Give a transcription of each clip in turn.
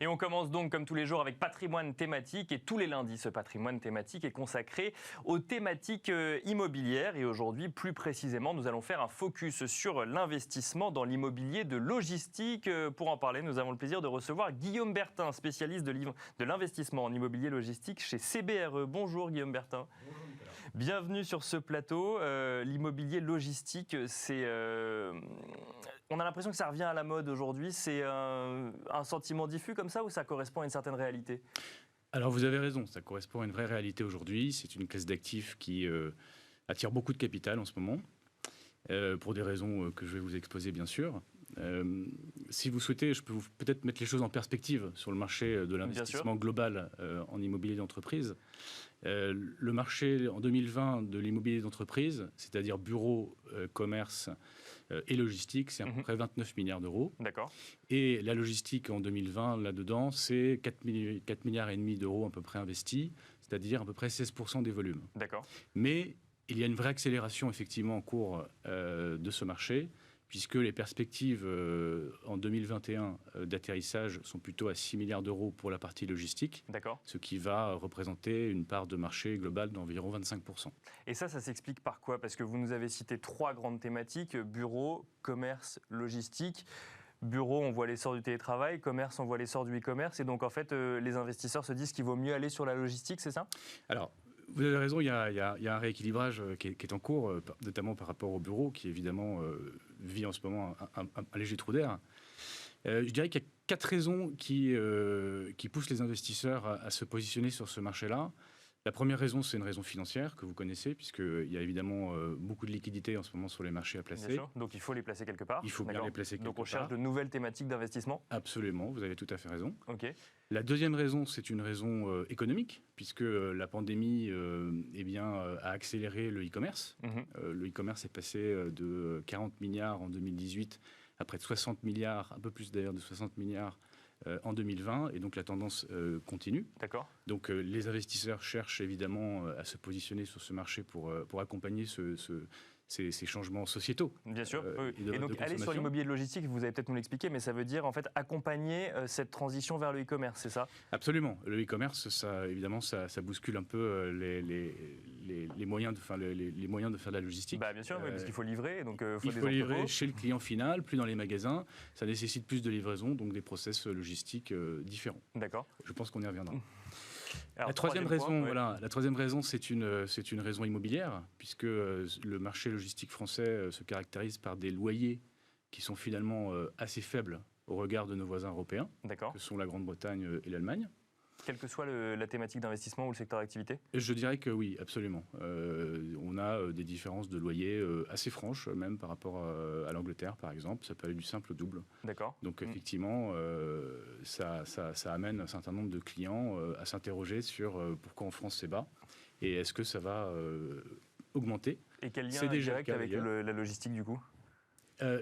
Et on commence donc comme tous les jours avec patrimoine thématique et tous les lundis ce patrimoine thématique est consacré aux thématiques immobilières et aujourd'hui plus précisément nous allons faire un focus sur l'investissement dans l'immobilier de logistique. Pour en parler nous avons le plaisir de recevoir Guillaume Bertin, spécialiste de l'investissement en immobilier logistique chez CBRE. Bonjour Guillaume Bertin. Bonjour Nicolas. Bienvenue sur ce plateau. L'immobilier logistique, on a l'impression que ça revient à la mode aujourd'hui. C'est un sentiment diffus comme ça ou ça correspond à une certaine réalité ? Alors vous avez raison, ça correspond à une vraie réalité aujourd'hui. C'est une classe d'actifs qui attire beaucoup de capital en ce moment, pour des raisons que je vais vous exposer bien sûr. Si vous souhaitez, je peux peut-être mettre les choses en perspective sur le marché de l'investissement global en immobilier d'entreprise. Le marché en 2020 de l'immobilier d'entreprise, c'est-à-dire bureaux, commerce et logistique, c'est à peu près 29 milliards d'euros. D'accord. Et la logistique en 2020, là-dedans, c'est 4 milliards et demi d'euros à peu près investis, c'est-à-dire à peu près 16% des volumes. D'accord. Mais il y a une vraie accélération effectivement en cours de ce marché, puisque les perspectives en 2021 d'atterrissage sont plutôt à 6 milliards d'euros pour la partie logistique, ce qui va représenter une part de marché globale d'environ 25%. Et ça s'explique par quoi ? Parce que vous nous avez cité 3 grandes thématiques, bureau, commerce, logistique. Bureau, on voit l'essor du télétravail, commerce, on voit l'essor du e-commerce, et donc en fait, les investisseurs se disent qu'il vaut mieux aller sur la logistique, c'est ça ? Alors, vous avez raison, il y a un rééquilibrage qui est en cours, notamment par rapport au bureau, qui évidemment vit en ce moment un léger trou d'air. Je dirais qu'il y a 4 raisons qui poussent les investisseurs à se positionner sur ce marché-là. La première raison, c'est une raison financière que vous connaissez, puisqu'il y a évidemment beaucoup de liquidités en ce moment sur les marchés à placer. Bien sûr, donc il faut les placer quelque part. Il faut bien les placer quelque part. Donc on cherche de nouvelles thématiques d'investissement ? Absolument, vous avez tout à fait raison. Ok. La deuxième raison, c'est une raison économique, puisque la pandémie a accéléré le e-commerce. Le e-commerce est passé de 40 milliards en 2018 à près de 60 milliards, un peu plus d'ailleurs de 60 milliards en 2020, et donc la tendance continue. D'accord. Donc les investisseurs cherchent évidemment à se positionner sur ce marché pour accompagner ces changements sociétaux. Bien sûr. Et donc aller sur l'immobilier de logistique, vous allez peut-être nous l'expliquer, mais ça veut dire en fait accompagner cette transition vers le e-commerce, c'est ça ? Absolument. Le e-commerce, ça bouscule un peu les moyens de faire de la logistique. Bien sûr, parce qu'il faut livrer, donc il faut livrer chez le client final, plus dans les magasins. Ça nécessite plus de livraison, donc des process logistiques différents. D'accord. Je pense qu'on y reviendra. Alors, la troisième raison, c'est une raison immobilière, puisque le marché logistique français se caractérise par des loyers qui sont finalement assez faibles au regard de nos voisins européens, que sont la Grande-Bretagne et l'Allemagne. Quelle que soit la thématique d'investissement ou le secteur d'activité ? Je dirais que oui, absolument. On a des différences de loyers assez franches, même par rapport à l'Angleterre, par exemple. Ça peut aller du simple au double. D'accord. Donc effectivement, ça amène un certain nombre de clients à s'interroger sur pourquoi en France c'est bas et est-ce que ça va augmenter. Et quel lien direct avec la logistique du coup ?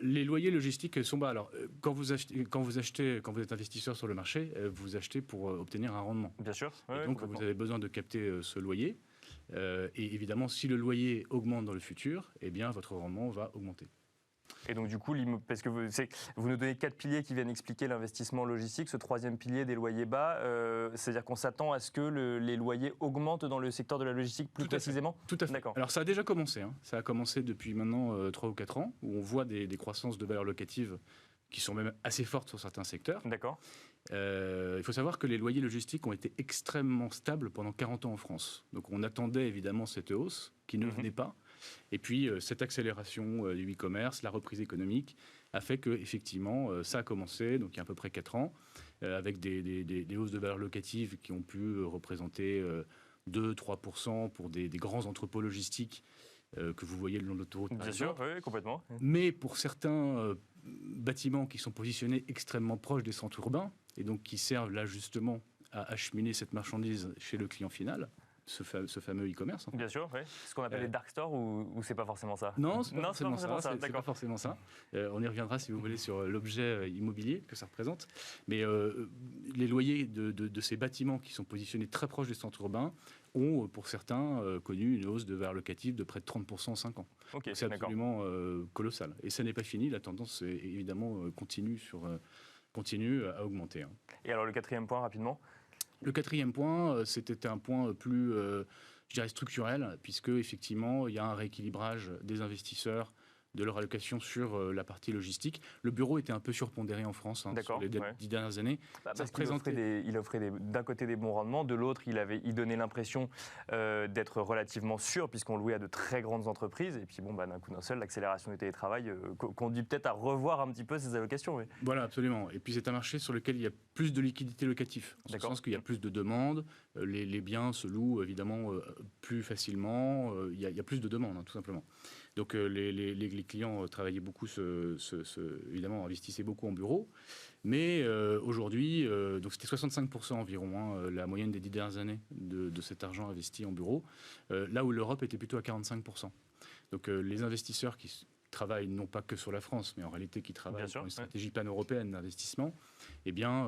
Les loyers logistiques sont bas. Alors, quand vous êtes investisseur sur le marché, vous achetez pour obtenir un rendement. Bien sûr. Et donc, vous avez besoin de capter ce loyer. Et évidemment, si le loyer augmente dans le futur, eh bien, votre rendement va augmenter. Et donc, du coup, parce que vous nous donnez 4 piliers qui viennent expliquer l'investissement logistique, ce troisième pilier des loyers bas, c'est-à-dire qu'on s'attend à ce que les loyers augmentent dans le secteur de la logistique plus précisément ? Tout à fait. D'accord. Alors, ça a déjà commencé. Ça a commencé depuis maintenant 3 ou 4 ans, où on voit des croissances de valeurs locatives qui sont même assez fortes sur certains secteurs. D'accord. Il faut savoir que les loyers logistiques ont été extrêmement stables pendant 40 ans en France. Donc, on attendait évidemment cette hausse qui ne venait pas. Et puis, cette accélération du e-commerce, la reprise économique, a fait qu'effectivement, ça a commencé, donc il y a à peu près 4 ans, avec des hausses de valeurs locatives qui ont pu représenter 2-3% pour des grands entrepôts logistiques que vous voyez le long de l'autoroute. Bien sûr, oui, complètement. Mais pour certains bâtiments qui sont positionnés extrêmement proches des centres urbains, et donc qui servent là justement à acheminer cette marchandise chez le client final, ce fameux e-commerce. Bien sûr, oui. Ce qu'on appelle les dark stores ou c'est pas forcément ça ? Non, c'est pas forcément ça. On y reviendra si vous voulez sur l'objet immobilier que ça représente. Mais les loyers de ces bâtiments qui sont positionnés très proches des centres urbains ont, pour certains, connu une hausse de valeur locative de près de 30% en 5 ans. Okay, c'est absolument colossal. Et ça n'est pas fini. La tendance, évidemment, continue continue à augmenter. Et alors le quatrième point, rapidement? Le quatrième point, c'était un point plus, je dirais, structurel, puisque effectivement, il y a un rééquilibrage des investisseurs, de leur allocation sur la partie logistique. Le bureau était un peu surpondéré en France sur les 10 dernières années. Parce qu'il offrait d'un côté des bons rendements, de l'autre, il donnait l'impression d'être relativement sûr, puisqu'on louait à de très grandes entreprises. Et puis, d'un coup d'un seul, l'accélération du télétravail conduit peut-être à revoir un petit peu ces allocations. Oui. Voilà, absolument. Et puis, c'est un marché sur lequel il y a plus de liquidité locative. En ce sens qu'il y a plus de demandes, les biens se louent évidemment plus facilement, il y a plus de demandes, tout simplement. Donc les clients travaillaient beaucoup, évidemment, investissaient beaucoup en bureau. Mais aujourd'hui, donc c'était 65% environ, la moyenne des 10 dernières années de cet argent investi en bureau, là où l'Europe était plutôt à 45%. Donc les investisseurs qui travaillent non pas que sur la France, mais en réalité qui travaillent sur une stratégie pan-européenne d'investissement, eh bien,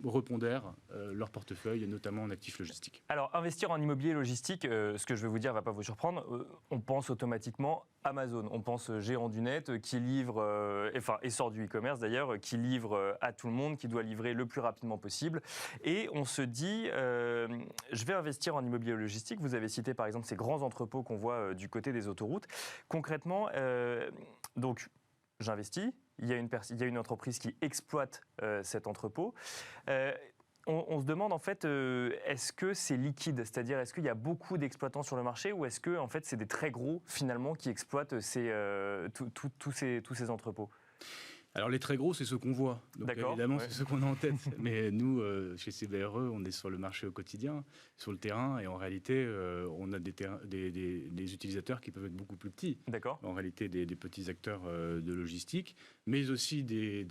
repondèrent leur portefeuille, notamment en actifs logistiques. Alors, investir en immobilier logistique, ce que je vais vous dire ne va pas vous surprendre, on pense automatiquement Amazon, on pense géant du net qui livre, essor du e-commerce d'ailleurs, qui livre à tout le monde, qui doit livrer le plus rapidement possible. Et on se dit, je vais investir en immobilier logistique. Vous avez cité par exemple ces grands entrepôts qu'on voit du côté des autoroutes. Concrètement, donc j'investis. Il y a une entreprise qui exploite cet entrepôt. On se demande en fait, est-ce que c'est liquide? C'est-à-dire, est-ce qu'il y a beaucoup d'exploitants sur le marché ou est-ce que en fait, c'est des très gros finalement qui exploitent tous ces entrepôts? Alors les très gros, c'est ceux qu'on voit. Donc évidemment, c'est ceux qu'on a en tête. Mais nous, chez CBRE, on est sur le marché au quotidien, sur le terrain. Et en réalité, on a des utilisateurs qui peuvent être beaucoup plus petits. D'accord. En réalité, des petits acteurs de logistique, mais aussi des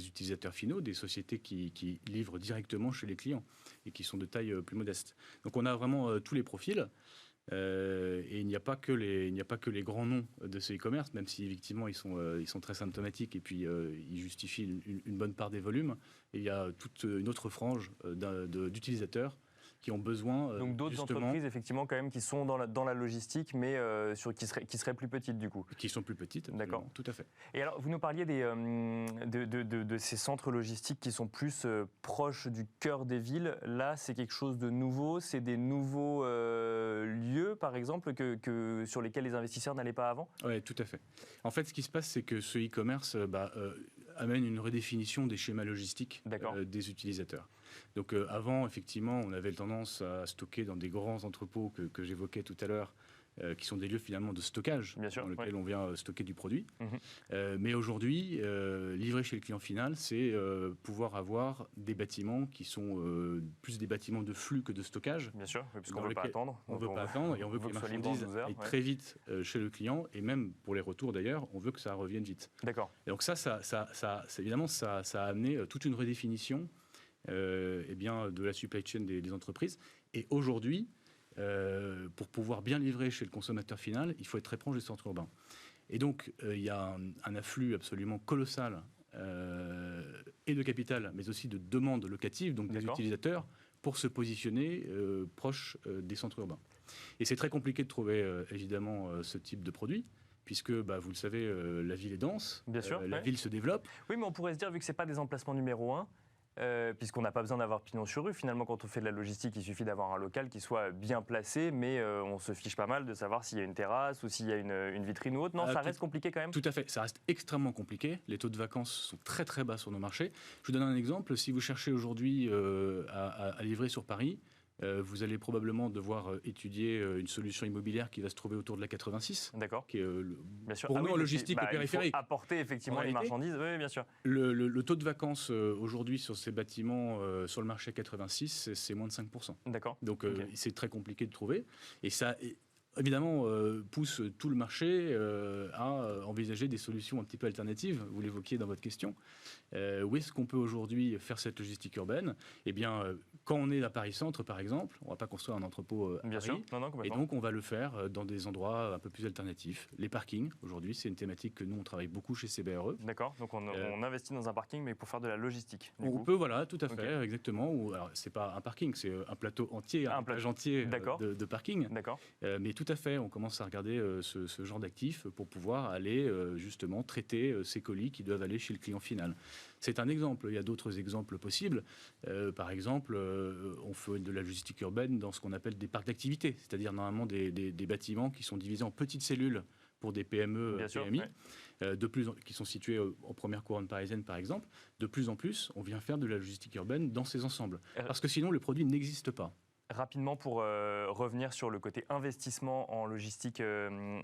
utilisateurs finaux, des sociétés qui livrent directement chez les clients et qui sont de taille plus modeste. Donc on a vraiment tous les profils. Et il n'y a pas que les grands noms de ce e-commerce, même si effectivement ils sont très symptomatiques et puis ils justifient une bonne part des volumes. Et il y a toute une autre frange d'utilisateurs qui ont besoin donc d'autres entreprises effectivement quand même qui sont dans la logistique, mais qui seraient plus petites du coup. Qui sont plus petites. D'accord, tout à fait. Et alors vous nous parliez de ces centres logistiques qui sont plus proches du cœur des villes. Là, c'est quelque chose de nouveau. C'est des nouveaux lieux, par exemple, sur lesquels les investisseurs n'allaient pas avant. Oui, tout à fait. En fait, ce qui se passe, c'est que ce e-commerce amène une redéfinition des schémas logistiques des utilisateurs. Donc avant, effectivement, on avait tendance à stocker dans des grands entrepôts que j'évoquais tout à l'heure, qui sont des lieux finalement de stockage, dans lesquels on vient stocker du produit. Mais aujourd'hui, livrer chez le client final, c'est pouvoir avoir des bâtiments qui sont plus des bâtiments de flux que de stockage. Bien sûr, puisqu'on ne veut pas attendre. On ne veut pas attendre et on veut que les marchandises aillent très vite chez le client, et même pour les retours d'ailleurs, on veut que ça revienne vite. D'accord. Et donc évidemment, ça a amené toute une redéfinition de la supply chain des entreprises. Et aujourd'hui, pour pouvoir bien livrer chez le consommateur final, il faut être très proche des centres urbains. Et donc, il y a un afflux absolument colossal et de capital, mais aussi de demandes locatives, donc des utilisateurs, pour se positionner proche des centres urbains. Et c'est très compliqué de trouver, évidemment, ce type de produit, puisque, vous le savez, la ville est dense, bien sûr, la ville se développe. Oui, mais on pourrait se dire, vu que ce n'est pas des emplacements numéro 1, puisqu'on n'a pas besoin d'avoir pignon sur rue. Finalement, quand on fait de la logistique, il suffit d'avoir un local qui soit bien placé, mais on se fiche pas mal de savoir s'il y a une terrasse ou s'il y a une vitrine ou autre. Non, ça reste compliqué quand même. Tout à fait, ça reste extrêmement compliqué. Les taux de vacances sont très très bas sur nos marchés. Je vous donne un exemple. Si vous cherchez aujourd'hui à livrer sur Paris, vous allez probablement devoir étudier une solution immobilière qui va se trouver autour de la 86. D'accord. Qui est bien sûr. Pour nous, en logistique, le périphérique. Il faut apporter effectivement les marchandises, oui, bien sûr. Le taux de vacances aujourd'hui sur ces bâtiments sur le marché 86, c'est moins de 5%. D'accord. Donc c'est très compliqué de trouver. Et ça, évidemment, pousse tout le marché à envisager des solutions un petit peu alternatives. Vous l'évoquiez dans votre question. Où est-ce qu'on peut aujourd'hui faire cette logistique urbaine? Eh bien, quand on est à Paris-Centre, par exemple, on ne va pas construire un entrepôt à Paris. Sûr. Non, et donc, on va le faire dans des endroits un peu plus alternatifs. Les parkings, aujourd'hui, c'est une thématique que nous, on travaille beaucoup chez CBRE. D'accord. Donc, on investit dans un parking, mais pour faire de la logistique. On peut, voilà, tout à fait, exactement. Alors, ce n'est pas un parking, c'est un plateau entier, un plage entier de parking. D'accord. Mais tout à fait. On commence à regarder ce genre d'actifs pour pouvoir aller justement traiter ces colis qui doivent aller chez le client final. C'est un exemple. Il y a d'autres exemples possibles. Par exemple, on fait de la logistique urbaine dans ce qu'on appelle des parcs d'activité, c'est-à-dire normalement des bâtiments qui sont divisés en petites cellules pour des PME, PMI, qui sont situés en première couronne parisienne, par exemple. De plus en plus, on vient faire de la logistique urbaine dans ces ensembles. Parce que sinon, le produit n'existe pas. Rapidement, pour revenir sur le côté investissement en logistique,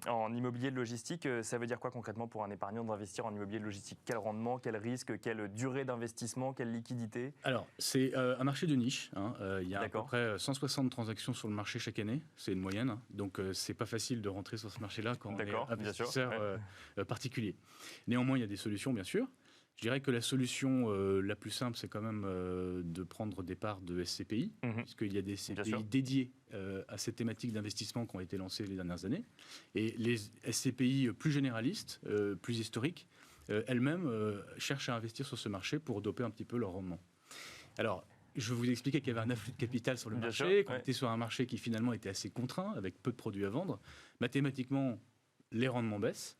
en immobilier de logistique, ça veut dire quoi concrètement pour un épargnant d'investir en immobilier de logistique? Quel rendement, quel risque, quelle durée d'investissement, quelle liquidité? Alors, c'est un marché de niche. Il y a à peu près 160 transactions sur le marché chaque année. C'est une moyenne. Donc, c'est pas facile de rentrer sur ce marché-là quand on est investisseur particulier. Néanmoins, il y a des solutions, bien sûr. Je dirais que la solution la plus simple, c'est quand même de prendre des parts de SCPI, puisqu'il y a des SCPI dédiés à ces thématiques d'investissement qui ont été lancées les dernières années. Et les SCPI plus généralistes, plus historiques, elles-mêmes cherchent à investir sur ce marché pour doper un petit peu leur rendement. Alors, je vous expliquais qu'il y avait un afflux de capital sur le marché, qu'on était sur un marché qui finalement était assez contraint, avec peu de produits à vendre. Mathématiquement, les rendements baissent.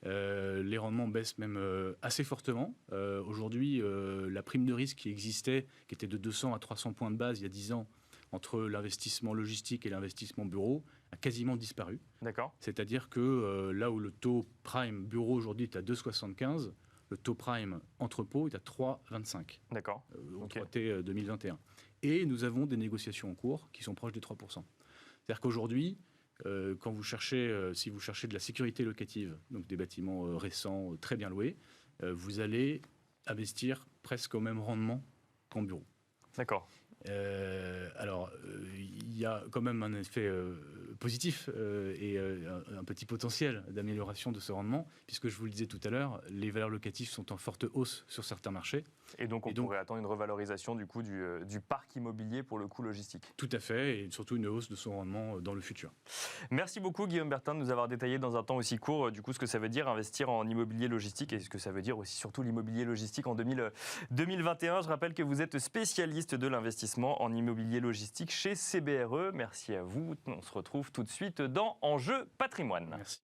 Les rendements baissent même assez fortement. Aujourd'hui, la prime de risque qui existait, qui était de 200 à 300 points de base il y a 10 ans, entre l'investissement logistique et l'investissement bureau, a quasiment disparu. D'accord. C'est-à-dire que là où le taux prime bureau aujourd'hui est à 2,75, le taux prime entrepôt est à 3,25. D'accord. Au 3T 2021. Et nous avons des négociations en cours qui sont proches des 3%. C'est-à-dire qu'aujourd'hui, quand vous cherchez, si vous cherchez de la sécurité locative, donc des bâtiments récents, très bien loués, vous allez investir presque au même rendement qu'en bureau. D'accord. Alors, il y a quand même un effet positif et un petit potentiel d'amélioration de ce rendement, puisque je vous le disais tout à l'heure, les valeurs locatives sont en forte hausse sur certains marchés. Et donc, on pourrait attendre une revalorisation du coup du parc immobilier pour le coup logistique. Tout à fait, et surtout une hausse de son rendement dans le futur. Merci beaucoup Guillaume Bertin de nous avoir détaillé dans un temps aussi court du coup ce que ça veut dire investir en immobilier logistique et ce que ça veut dire aussi surtout l'immobilier logistique en 2021. Je rappelle que vous êtes spécialiste de l'investissement en immobilier logistique chez CBRE. Merci à vous. On se retrouve tout de suite dans Enjeu Patrimoine. Merci.